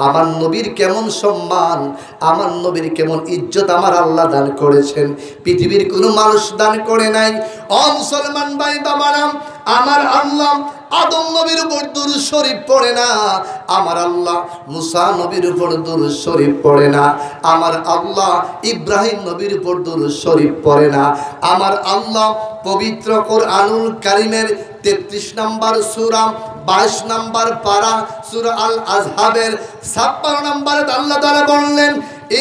আমার নবীর কেমন সম্মান, আমার নবীর কেমন ইজ্জত আমার আল্লাহ দান করেছেন, পৃথিবীর কোনো মানুষ দান করে নাই। ও মুসলমান ভাই বাবারা, আমার আল্লাহ আদম নবীর উপর দুরূদ শরীফ পড়ে না, আমার আল্লাহ মুসা নবীর উপর দুরূদ শরীফ পড়ে না, আমার আল্লাহ ইব্রাহিম নবীর উপর দুরূদ শরীফ পড়ে না, আমার আল্লাহ পবিত্র কোরআনুল কারীমের 33 নম্বর সূরা 22 নম্বর পারা সূরা আল আযহাবের 56 নম্বরে আল্লাহ তাআলা বললেন,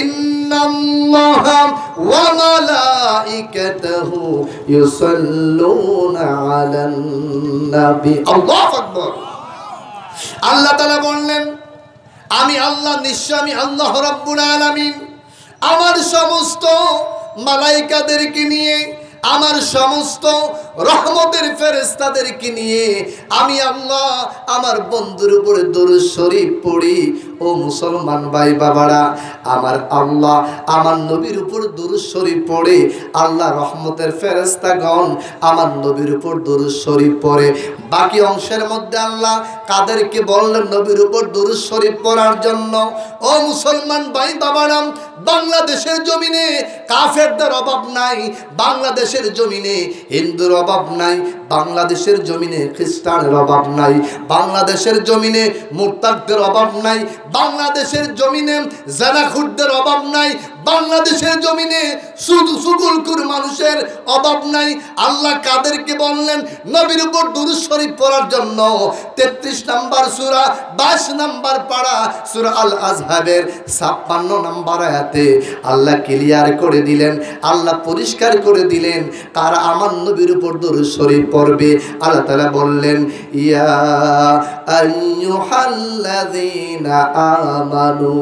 ইন্নাল্লাহা ওয়া মালাইকাতাহু ইউসাল্লুনা আলান নবী। আল্লাহু আকবার। আল্লাহ তাআলা বললেন, আমি আল্লাহ, নিশ্চয় আমি আল্লাহ রাব্বুল আলামিন আমার সমস্ত মালাইকাদেরকে নিয়ে, আমার সমস্ত রহমতের ফেরেশতাদেরকে নিয়ে আমি আল্লাহ আমার বন্ধুর উপরে দরুদ শরীফ পড়ি। ও মুসলমান ভাই বাবারা, আমার আল্লাহ আমার নবীর উপর দরুদ শরীফ পড়ে, আল্লাহ রহমতের ফেরেশতাগণ আমার নবীর উপর দরুদ শরীফ পড়ে। বাকি অংশের মধ্যে আল্লাহ কাদেরকে বললেন নবীর উপর দরুদ শরীফ পড়ার জন্য? ও মুসলমান ভাই বাবারা, বাংলাদেশের জমিনে কাফেরদের অভাব নাই, বাংলাদেশের জমিনে হিন্দুর অভাব নাই, বাংলাদেশের জমিনে খ্রিস্টানের অভাব নাই, বাংলাদেশের জমিনে মুরতাদদের অভাব নাই, বাংলাদেশের জমিনে জানাখুরদের অভাব নাই, বাংলাদেশের জমিনে শুধু সুগুলকুর মানুষের অভাব নাই। আল্লাহ কাদেরকে বললেন নবীর উপর দুরূদ শরীফ পড়ার জন্য? 33 নম্বর সূরা 22 নম্বর পারা সূরা আল আযহাবের 56 নম্বর আয়াতে আল্লাহ ক্লিয়ার করে দিলেন, আল্লাহ পরিষ্কার করে দিলেন কারা আমার নবীর উপর দুরূদ শরীফ পড়বে। আল্লাহ তাআলা বললেন, ইয়া আইয়ুহাল্লাযীনা আমানু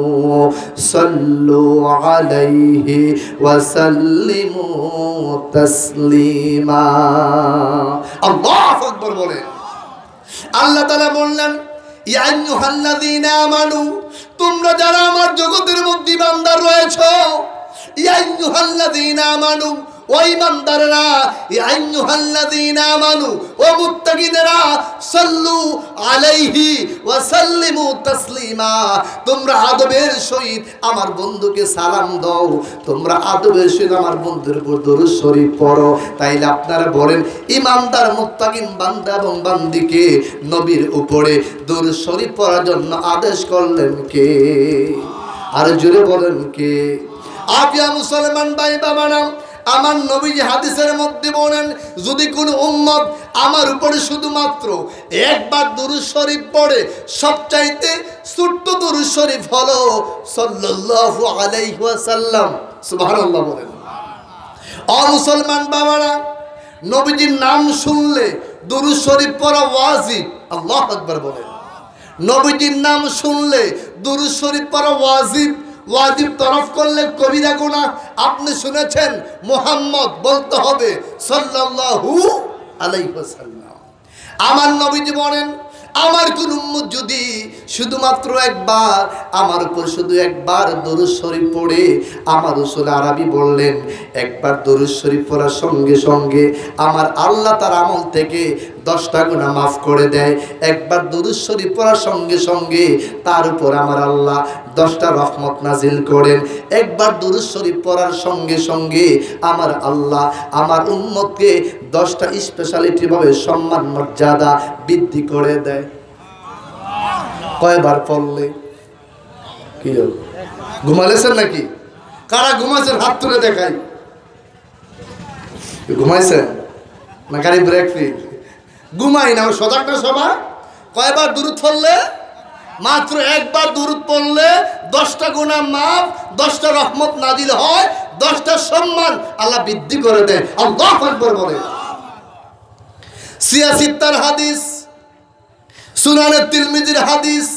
সাল্লু আলাইহি ওয়া সাল্লিমু তাসলিমা। আল্লাহু আকবার বলেন। আল্লাহ তাআলা বললেন, ইয়া আইয়ুহাল্লাযীনা আমানু, তোমরা যারা আমার জগতের মধ্যে বান্দা রয়েছে, ইয়া আইয়ুহাল্লাযীনা আমানু, ও ঈমানদাররা, ইয়া আইয়ুহাল্লাযীনা আমানু, ও মুত্তাকিনেরা, সাল্লু আলাইহি ওয়া সাল্লিমু তাসলিমা, তোমরা আদবের সহিত আমার বন্ধুকে সালাম দাও, তোমরা আদবের সহিত আমার বন্ধুর উপর দরুদ শরীফ পড়ো। তাইলে আপনারা বলেন, ঈমানদার মুত্তাকিন বান্দা এবং বান্দিকে নবীর উপরে দরুদ শরীফ পড়ার জন্য আদেশ করলেন কে? আর জোরে বলেন কে? আপিয়া মুসলমান ভাই বাবারা, আমার নবীজি হাদিসের মধ্যে বলেন, যদি কোনো উম্মত আমার উপরে শুধুমাত্র একবার দুরূদ শরীফ পড়ে, সবচাইতে ছোট্ট দুরূদ শরীফ হলো সাল্লাল্লাহু আলাইহি ওয়াসাল্লাম। সুবহানাল্লাহ বলেন। ও মুসলমান বাবারা, নবীজির নাম শুনলে দুরূদ শরীফ পড়া ওয়াজিব। আল্লাহু আকবার বলেন। নবীজির নাম শুনলে দুরূদ শরীফ পড়া ওয়াজিব। ওয়াজিব তরফ করলে কবিরা গুনাহ। আপনি শুনেছেন মুহাম্মদ বলতে হবে সাল্লাল্লাহু আলাইহি ওয়াসাল্লাম। আমার নবীজি বলেন, আমার কোন উম্মত যদি শুধুমাত্র একবার আমার উপর শুধু একবার দরুদ শরীফ পড়ে, আমার রাসূল আরবি বললেন, একবার দরুদ শরীফ পড়ার সঙ্গে সঙ্গে আমার আল্লাহ তার আমল থেকে 10টা গুনাহ মাফ করে দেয়। একবার দরুদ শরীফ পড়ার সঙ্গে সঙ্গে তার উপর আমার আল্লাহ 10টা রহমত নাজিল করেন। একবার দরুদ শরীফ পড়ার সঙ্গে সঙ্গে আমার আল্লাহ আমার উম্মতকে 10টা স্পেশালিটি ভাবে সম্মান মর্যাদা বৃদ্ধি করে দেয়। কয়বার পড়লে কি হবে? ঘুমাইছেন নাকি? কারা ঘুমাইছেন হাত তুলে দেখাই। ঘুমাইছেন না? গাড়ি ব্রেক ফেল। ঘুমাই না, সজাগ না সবাই? কয়বার দুরূদ পড়লে? মাত্র একবার দুরূদ পড়লে 10টা গুনাহ মাফ, 10টা রহমত নাজিল হয়, 10টা সম্মান আল্লাহ বৃদ্ধি করে দেয়। আল্লাহু আকবার বলে। সিয়াসিত্তার হাদিস, সুনানে তিরমিজির হাদিস,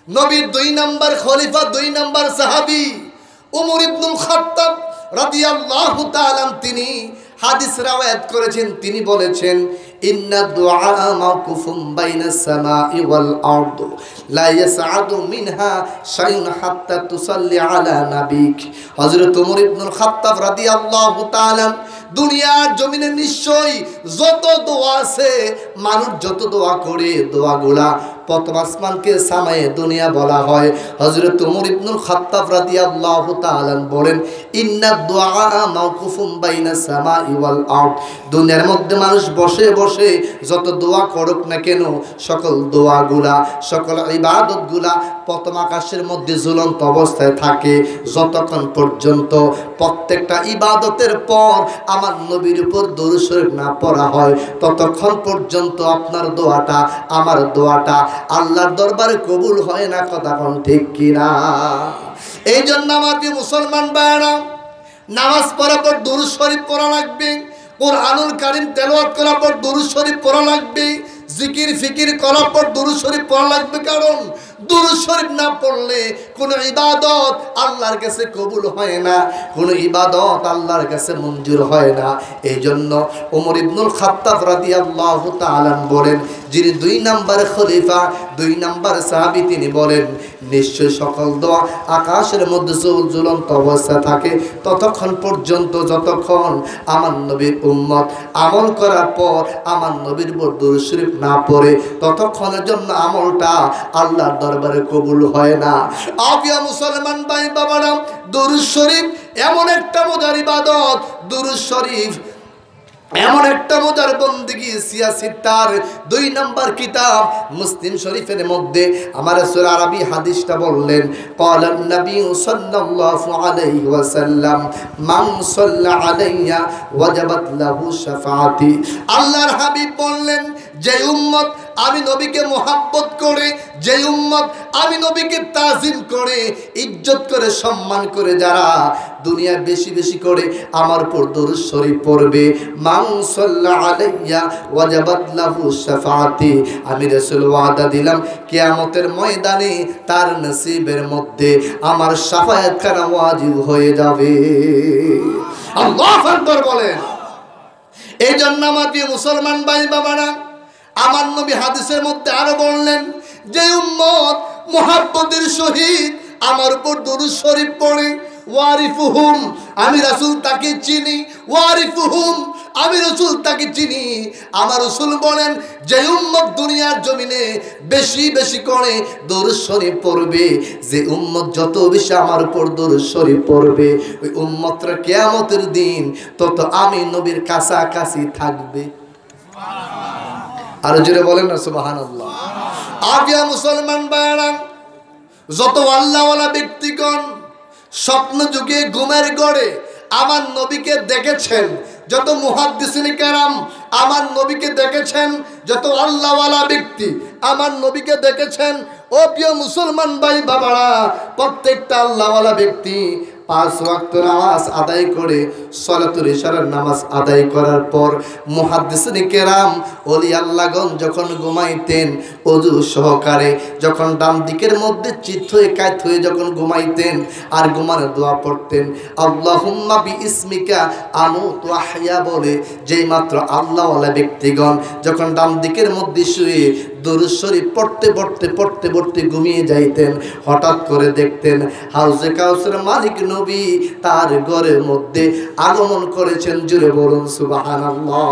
নবীর 2 নম্বর খলিফা, 2 নম্বর সাহাবী উমর ইবনুল খাত্তাব রাদিয়াল্লাহু তাআলা তিনি হাদিস রাওয়ায়াত করেছেন। তিনি বলেছেন, ইন্না দুআ মাওকুফুম বাইনাস সামাই ওয়াল আরদ লা ইয়াসআদু মিনহা শাইউন হাত্তা তুসাল্লি আলা নাবিক। হযরত ওমর ইবনুল খাত্তাব রাদিয়াল্লাহু তাআলা দুনিয়ার জমিনে নিশ্চয়ই যত দোয়া আছে, মানুষ যত দোয়া করে, দোয়াগুলা প্রথম আসমানকে সামায়ে দুনিয়া বলা হয়। হযরত ওমর ইবনুল খাত্তাব রাদিয়াল্লাহু তাআলা বলেন, ইন্না দুআ মাওকুফুন বাইনা সামাই ওয়াল আরদ। দুনিয়ার মধ্যে মানুষ বসে বসে যত দোয়া করুক না কেন, সকল দোয়াগুলা, সকল ইবাদতগুলা প্রথম আকাশের মধ্যে ঝুলন্ত অবস্থায় থাকে যতক্ষণ পর্যন্ত প্রত্যেকটা ইবাদতের পর আমার নবীর উপর দরুদ শরীফ না পড়া হয়, ততক্ষণ পর্যন্ত আপনার দোয়াটা, আমার দোয়াটা আল্লাহর দরবারে কবুল হয় না। কথা কোন ঠিক কিনা? এই জন্য আমার প্রিয় মুসলমান ভাইরা, নামাজ পড়ার পর দরুদ শরীফ পড়া লাগবে, কুরআনুল কারীম তেলাওয়াত করার পর দরুদ শরীফ পড়া লাগবে, জিকির ফিকির করার পর দরুদ শরীফ পড়া লাগবে। কারণ দরুদ শরীফ না পড়লে কোনো ইবাদত আল্লাহর কাছে কবুল হয় না, কোনো ইবাদত আল্লাহর কাছে মঞ্জুর হয় না। এই জন্য ওমর ইবনুল খাত্তাব রাদিয়াল্লাহু তাআলা বলেন, যিনি 2 নম্বর খলিফা, 2 নম্বর সাহাবী, তিনি বলেন, নিশ্চয় সকল দোয়া আকাশের মধ্যে ঝুলন্ত অবস্থা থাকে ততক্ষণ পর্যন্ত যতক্ষণ আমার নবীর উম্মত আমল করার পর আমার নবীর উপর দরুদ শরীফ না পড়ে, ততক্ষণের জন্য আমলটা আল্লাহর দরবারে কবুল হয় না। আবিয়া মুসলমান ভাই বাবারা, দরুদ শরীফ এমন একটা মজার ইবাদত, দরুদ শরীফ এমন একটা মজার বন্দেগী। সিয়াসিত্তার 2 নম্বর কিতাব মুসলিম শরীফের মধ্যে আমার রাসূল আরবি হাদিসটা বললেন, ক্বালান নবী সাল্লাল্লাহু আলাইহি ওয়াসাল্লাম, মান সাল্লা আলাইয়া ওয়াজাবাত লাহু শাফাআতি। আল্লাহর হাবিব বললেন, যে উম্মত আমি নবীকে মোহাব্বত করে, যে উম্মত আমি নবীকে তাজিম করে, ইজ্জত করে, সম্মান করে, যারা দুনিয়ায় বেশি বেশি করে আমার উপর দরুদ শরীফ পড়বে, মান সাল্লা আলাইয়া ওয়াজাবাত লাহু শাফাআতি, আমি রাসূল ওয়াদা দিলাম কিয়ামতের ময়দানে তার নসিবের মধ্যে আমার শাফায়াত করা ওয়াজিব হয়ে যাবে। আল্লাহু আকবার বলেন। এই জন্য আমার প্রিয় মুসলমান ভাই বাবারা, আমার নবী হাদিসের মধ্যে আরো বললেন, যে উম্মত মুহাব্বতের সহিত আমার উপর দরুদ শরীফ পড়ে, ওয়ারিফুহুম, আমি রাসূল তাকে চিনি, ওয়ারিফুহুম, আমি রাসূল তাকে চিনি। আমার রাসূল বলেন, যে উম্মত দুনিয়ার জমিনে বেশি বেশি করে দরুদ শরীফ পড়বে, যে উম্মত যত বেশি আমার উপর দরুদ শরীফ পড়বে, ওই উম্মতরা কিয়ামতের দিন তত আমি নবীর কাছাকাছি থাকবে। আর জোরে বলেন না সুবহানাল্লাহ। আবিয়া মুসলমান ভাইরা, যত আল্লাহওয়ালা ব্যক্তিগণ স্বপ্ন যুগে ঘুমের ঘরে আমার নবীকে দেখেছেন, যত মুহাদ্দিসিনে কেরাম আমার নবীকে দেখেছেন, যত আল্লাহওয়ালা ব্যক্তি আমার নবীকে দেখেছেন, ও প্রিয় মুসলমান ভাই বাবারা, প্রত্যেকটা আল্লাহওয়ালা ব্যক্তি 5 ওয়াক্ত নামাজ আদায় করে, সালাতুল ইশারার নামাজ আদায় করার পর মুহাদ্দিসিনে কেরাম ওলি আল্লাহগণ যখন ঘুমাইতেন, ওযু সহকারে যখন ডান দিকের মধ্যে চিত হয়ে কাত হয়ে যখন ঘুমাইতেন আর ঘুমানোর দোয়া পড়তেন, আল্লাহুম্মা বিইসমিকা আমুতু আহইয়া বলে, যেই মাত্র আল্লাহওয়ালা ব্যক্তিগণ যখন ডান দিকের মধ্যে শুয়ে দরুদ শরীফ পড়তে পড়তে পড়তে পড়তে ঘুমিয়ে যাইতেন, হঠাৎ করে দেখতেন হাউজে কাউসার মালিক নবী তার ঘরের মধ্যে আগমন করেছেন। জুড়ে বলুন সুবহানাল্লাহ।